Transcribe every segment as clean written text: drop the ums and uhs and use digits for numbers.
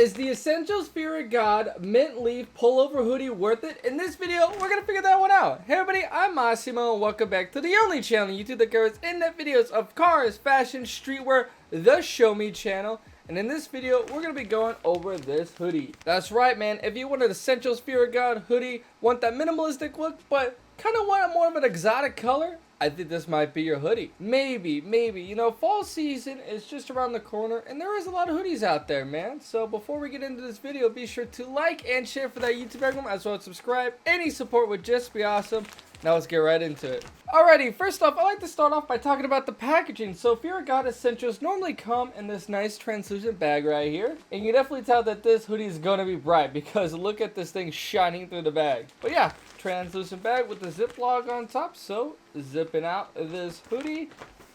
Is the Essentials Fear of God mint leaf pullover hoodie worth it? In this video, we're gonna figure that one out. Hey everybody, I'm Massimo and welcome back to the only channel on YouTube that covers in-depth videos of cars, fashion, streetwear, the Show Me channel. And in this video, we're gonna be going over this hoodie. That's right, man. If you want an Essentials Fear of God hoodie, want that minimalistic look, but kind of want more of an exotic color, I think this might be your hoodie. Maybe. You know, fall season is just around the corner, and there is a lot of hoodies out there, man. So before we get into this video, be sure to like and share for that YouTube algorithm, as well as subscribe. Any support would just be awesome. Now let's get right into it. Alrighty, first off, I like to start off by talking about the packaging. So Fear of God Essentials normally come in this nice translucent bag right here. And you can definitely tell that this hoodie is gonna be bright because look at this thing shining through the bag. But yeah, translucent bag with the zip log on top. So zipping out this hoodie,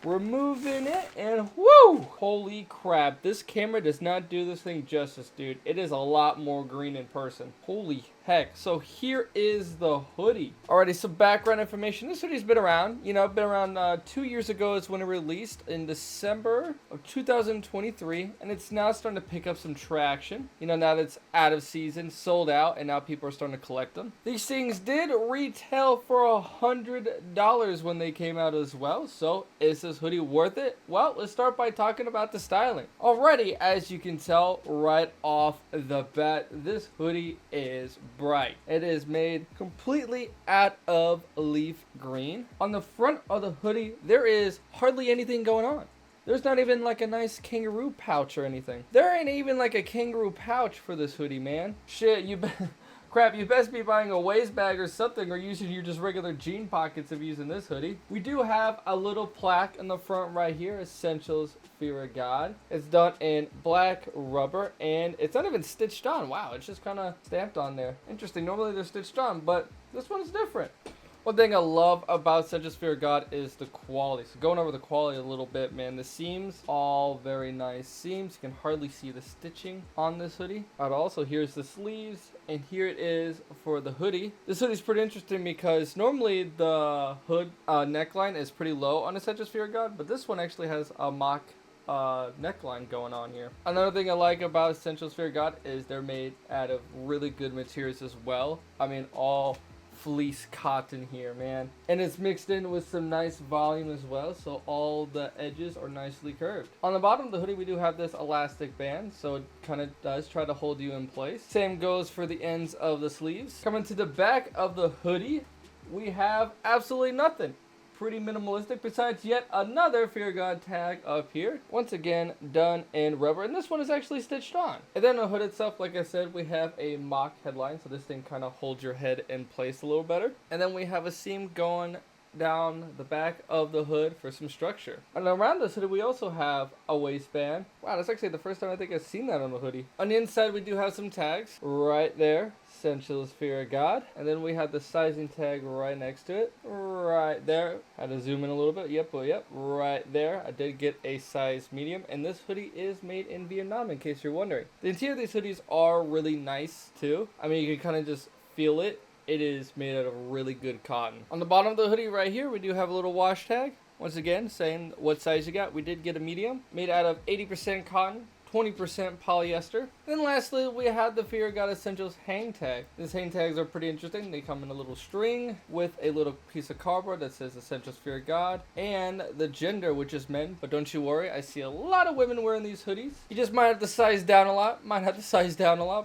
removing it, and whoo! Holy crap, this camera does not do this thing justice, dude. It is a lot more green in person. Holy heck. So here is the hoodie. Alrighty, some background information. This hoodie's been around. You know, been around 2 years ago is when it released in December of 2023. And it's now starting to pick up some traction. You know, now that it's out of season, sold out, and now people are starting to collect them. These things did retail for $100 when they came out as well. So is this hoodie worth it? Well, let's start by talking about the styling. Already, as you can tell right off the bat, this hoodie is bright. It is made completely out of leaf green. On the front of the hoodie, there is hardly anything going on. There's not even like a nice kangaroo pouch or anything. There ain't even like a kangaroo pouch for this hoodie, man. Shit, crap, you best be buying a waist bag or something, or using your just regular jean pockets if you're using this hoodie. We do have a little plaque in the front right here, Essentials Fear of God. It's done in black rubber, and it's not even stitched on. Wow, it's just kind of stamped on there. Interesting, normally they're stitched on, but this one is different. One thing I love about Essentials Fear of God is the quality. So going over the quality a little bit, man, the seams, all very nice seams. You can hardly see the stitching on this hoodie. But also, here's the sleeves, and here it is for the hoodie. This hoodie is pretty interesting because normally the hood neckline is pretty low on Essentials Fear of God, but this one actually has a mock neckline going on here. Another thing I like about Essentials Fear of God is they're made out of really good materials as well. I mean, all fleece cotton here, man, and it's mixed in with some nice volume as well, so all the edges are nicely curved. On the bottom of the hoodie, we do have this elastic band, so it kind of does try to hold you in place. Same goes for the ends of the sleeves. Coming to the back of the hoodie, we have absolutely nothing. Pretty minimalistic, besides yet another Fear of God tag up here. Once again, done in rubber, and this one is actually stitched on. And then the hood itself, like I said, we have a mock headline, so this thing kind of holds your head in place a little better. And then we have a seam going down the back of the hood for some structure. And around this hoodie, we also have a waistband. Wow, that's actually the first time I think I've seen that on the hoodie. On the inside, we do have some tags right there. Essentials Fear of God. And then we have the sizing tag right next to it. Right there. Had to zoom in a little bit. Yep. Right there. I did get a size medium. And this hoodie is made in Vietnam, in case you're wondering. The interior of these hoodies are really nice, too. I mean, you can kind of just feel it. It is made out of really good cotton. On the bottom of the hoodie right here, we do have a little wash tag. Once again, saying what size you got. We did get a medium. Made out of 80% cotton, 20% polyester. Then lastly, we have the Fear of God Essentials hang tag. These hang tags are pretty interesting. They come in a little string with a little piece of cardboard that says Essentials Fear of God and the gender, which is men. But don't you worry, I see a lot of women wearing these hoodies. You just might have to size down a lot.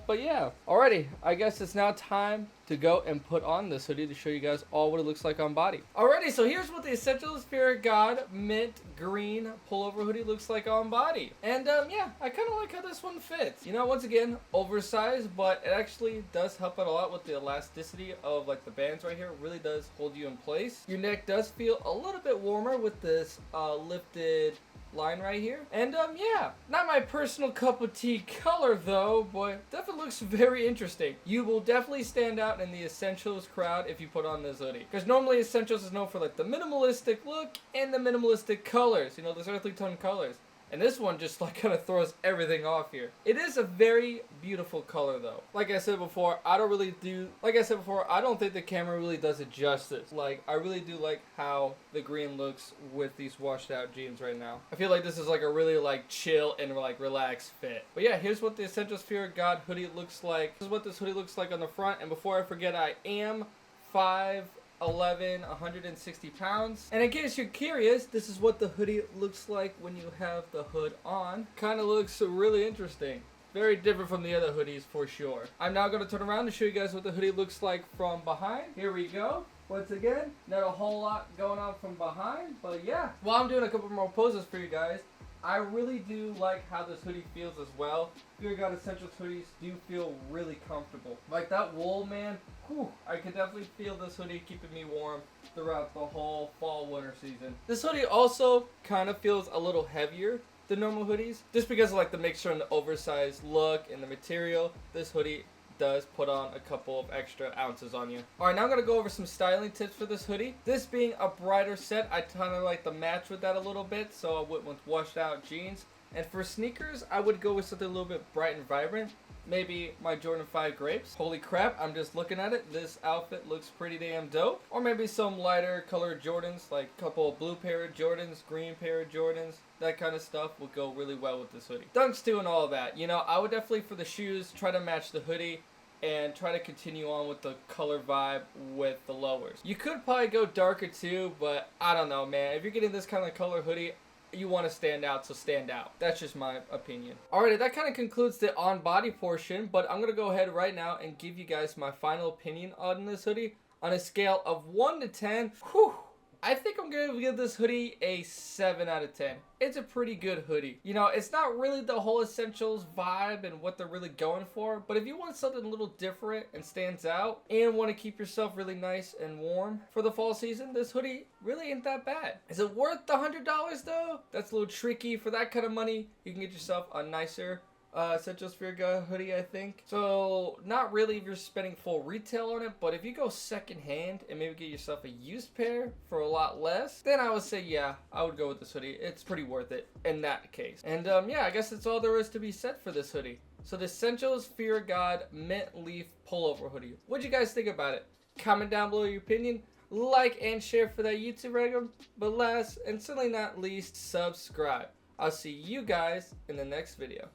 But yeah. Alrighty, I guess it's now time to go and put on this hoodie to show you guys all what it looks like on body. Alrighty, so here's what the Essentials Fear of God mint green pullover hoodie looks like on body. And yeah, I kind of like how this one fits. You know, once again, oversized, but it actually does help out a lot with the elasticity of like the bands right here. It really does hold you in place. Your neck does feel a little bit warmer with this lifted line right here. And yeah, not my personal cup of tea color though, but definitely looks very interesting. You will definitely stand out in the Essentials crowd if you put on this hoodie, because normally Essentials is known for like the minimalistic look and the minimalistic colors, you know, those earthly tone colors. And this one just like kind of throws everything off here. It is a very beautiful color though. Like I said before, I don't think the camera really does it justice. Like, I really do like how the green looks with these washed out jeans right now. I feel like this is like a really like chill and like relaxed fit. But yeah, here's what the Essentials Fear of God hoodie looks like. This is what this hoodie looks like on the front. And before I forget, I am 5'11", 160 pounds. And in case you're curious, this is what the hoodie looks like when you have the hood on. Kind of looks really interesting. Very different from the other hoodies for sure. I'm now going to turn around to show you guys what the hoodie looks like from behind. Here we go. Once again, not a whole lot going on from behind, but yeah. While I'm doing a couple more poses for you guys, I really do like how this hoodie feels as well. Fear of God Essentials hoodies do feel really comfortable. Like that wool, man, whew, I can definitely feel this hoodie keeping me warm throughout the whole fall winter season. This hoodie also kind of feels a little heavier than normal hoodies, just because of like the mixture and the oversized look and the material. This hoodie does put on a couple of extra ounces on you. Alright, now I'm going to go over some styling tips for this hoodie. This being a brighter set, I kind of like to match with that a little bit, so I went with washed out jeans. And for sneakers, I would go with something a little bit bright and vibrant. Maybe my Jordan 5 Grapes. Holy crap, I'm just looking at it. This outfit looks pretty damn dope. Or maybe some lighter colored Jordans, like a couple of blue pair of Jordans, green pair of Jordans. That kind of stuff would go really well with this hoodie. Dunks too and all of that. You know, I would definitely, for the shoes, try to match the hoodie and try to continue on with the color vibe with the lowers. You could probably go darker too, but I don't know, man. If you're getting this kind of color hoodie, you want to stand out, so stand out. That's just my opinion. Alright, that kind of concludes the on-body portion, but I'm going to go ahead right now and give you guys my final opinion on this hoodie. On a scale of 1 to 10, whew, I think I'm going to give this hoodie a 7 out of 10. It's a pretty good hoodie. You know, it's not really the whole Essentials vibe and what they're really going for, but if you want something a little different and stands out and want to keep yourself really nice and warm for the fall season, this hoodie really ain't that bad. Is it worth the $100 though? That's a little tricky. For that kind of money, you can get yourself a nicer Essentials Fear God hoodie, I think. So, not really if you're spending full retail on it, but if you go second hand and maybe get yourself a used pair for a lot less, then I would say, yeah, I would go with this hoodie. It's pretty worth it in that case. And, yeah, I guess that's all there is to be said for this hoodie. So, the Essentials Fear God Mint Leaf Pullover hoodie. What'd you guys think about it? Comment down below your opinion. Like and share for that YouTube regular. But last, and certainly not least, subscribe. I'll see you guys in the next video.